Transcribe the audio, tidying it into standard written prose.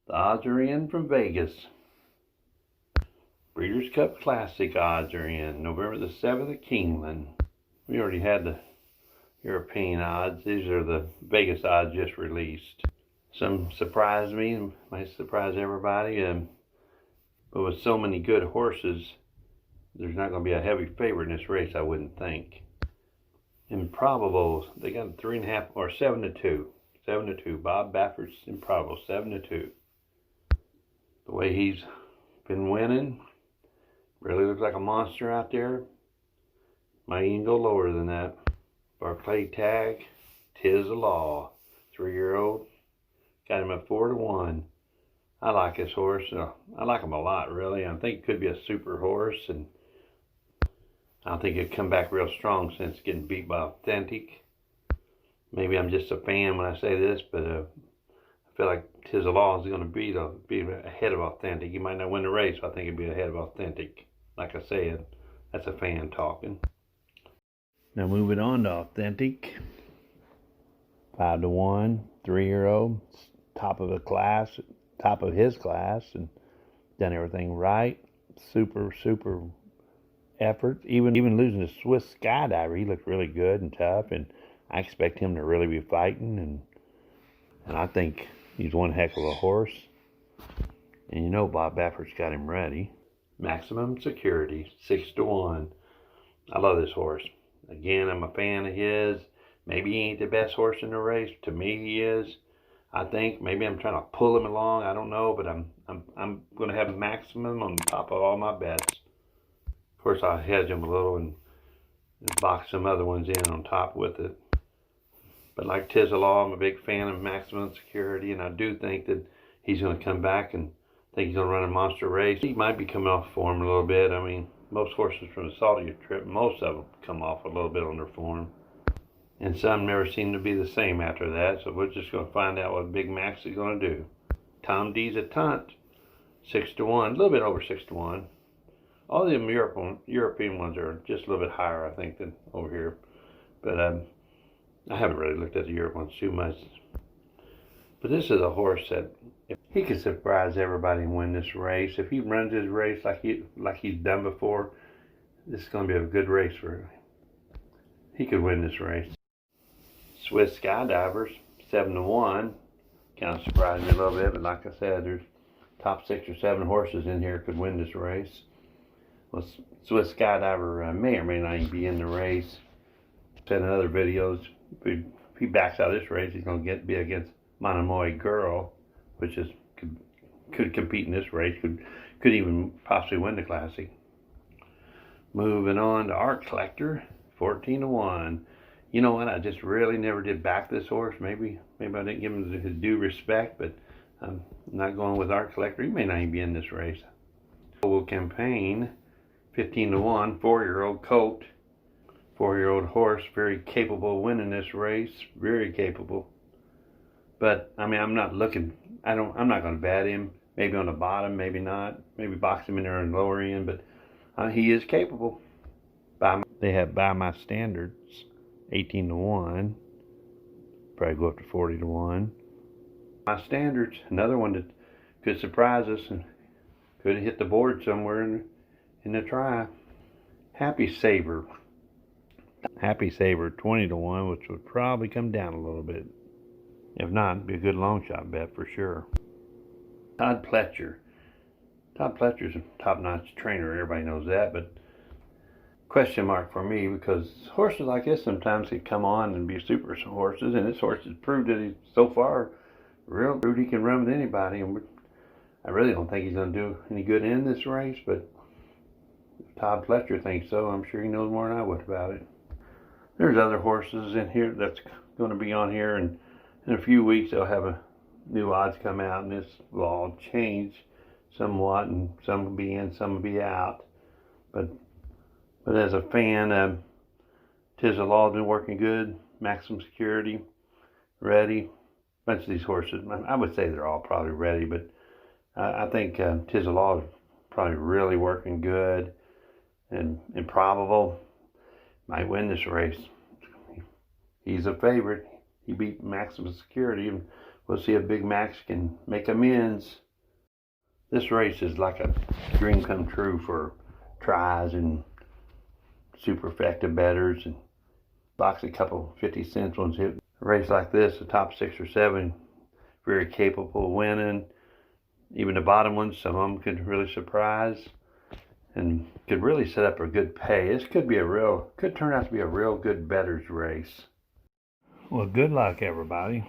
The odds are in from Vegas. Breeders' Cup Classic odds are in. November the 7th at Keeneland. We already had the European odds. These are the Vegas odds just released. Some surprised me and might surprise everybody. But with so many good horses, there's not going to be a heavy favorite in this race, I wouldn't think. Improbables, they got 3.5 or 7-2. 7-2. Bob Baffert's Improbable, 7-2. The way he's been winning, really looks like a monster out there. Might even go lower than that. Barclay Tag, Tis the Law, 3-year-old. Got him at 4-1. I like this horse. I like him a lot, really. I think it could be a super horse, and I think it'd come back real strong since getting beat by Authentic. Maybe I'm just a fan when I say this, but I feel like Tis the Law is going to be ahead of Authentic. He might not win the race, but I think it'd be ahead of Authentic. Like I said, that's a fan talking. Now moving on to Authentic. 5-1, 3-year-old, top of the class, top of his class, and done everything right. Super effort. Even losing to Swiss Skydiver, he looked really good and tough, and I expect him to really be fighting, and I think he's one heck of a horse. And you know Bob Baffert's got him ready. Maximum Security, 6-1. I love this horse. Again, I'm a fan of his. Maybe he ain't the best horse in the race. To me, he is. I think maybe I'm trying to pull him along. I don't know, but I'm going to have Maximum on top of all my bets. Of course, I'll hedge him a little and box some other ones in on top with it. But like Tis the Law, I'm a big fan of Maximum Security, and I do think that he's going to come back, and I think he's going to run a monster race. He might be coming off form a little bit. I mean, most horses from the Saltier trip, most of them come off a little bit on their form. And some never seem to be the same after that, so we're just going to find out what Big Max is going to do. Tom D's a Tunt, 6-1, a little bit over 6-1. All the European ones are just a little bit higher, I think, than over here. But I haven't really looked at the Europe ones too much. But this is a horse that if he could surprise everybody and win this race. If he runs his race like he's done before, this is going to be a good race for him. He could win this race. Swiss Skydivers, 7-1. Kind of surprised me a little bit, but like I said, there's top 6 or 7 horses in here could win this race. Well, Swiss Skydiver may or may not even be in the race. Said in other videos, if he backs out of this race, he's going to be against Monomoy Girl, which is could compete in this race, could even possibly win the Classic. Moving on to Art Collector, 14-1. You know what? I just really never did back this horse. Maybe I didn't give him his due respect, but I'm not going with Art Collector. He may not even be in this race. Will Campaign, 15-1, 4-year-old colt, 4-year-old horse, very capable of winning this race, very capable. But I mean, I'm not looking. I'm not going to bet him. Maybe on the bottom, maybe not. Maybe box him in there in the lower end, but he is capable. They have By My Standards, 18-1. Probably go up to 40-1. My Standards, another one that could surprise us and could hit the board somewhere in the try. Happy Saver, 20-1, which would probably come down a little bit. If not, it'd be a good long shot bet for sure. Todd Pletcher. Todd Pletcher's a top-notch trainer. Everybody knows that, but question mark for me, because horses like this sometimes can come on and be super horses, and this horse has proved that he's so far real proved he can run with anybody, and I really don't think he's going to do any good in this race, but if Todd Pletcher thinks so, I'm sure he knows more than I would about it. There's other horses in here that's going to be on here, and in a few weeks they'll have a new odds come out, and this will all change somewhat, and some will be in, some will be out. But as a fan, Tis the Law has been working good. Maximum Security, ready. A bunch of these horses, I would say they're all probably ready, but I think Tis the Law is probably really working good. And Improbable might win this race. He's a favorite. He beat Maximum Security We'll see if Big Max can make amends. This race is like a dream come true for tries and super effective bettors, and box a couple 50-cent ones. A race like this, the top 6 or 7, very capable of winning. Even the bottom ones, some of them could really surprise and could really set up a good pay. This could turn out to be a real good bettors race. Well, good luck, everybody.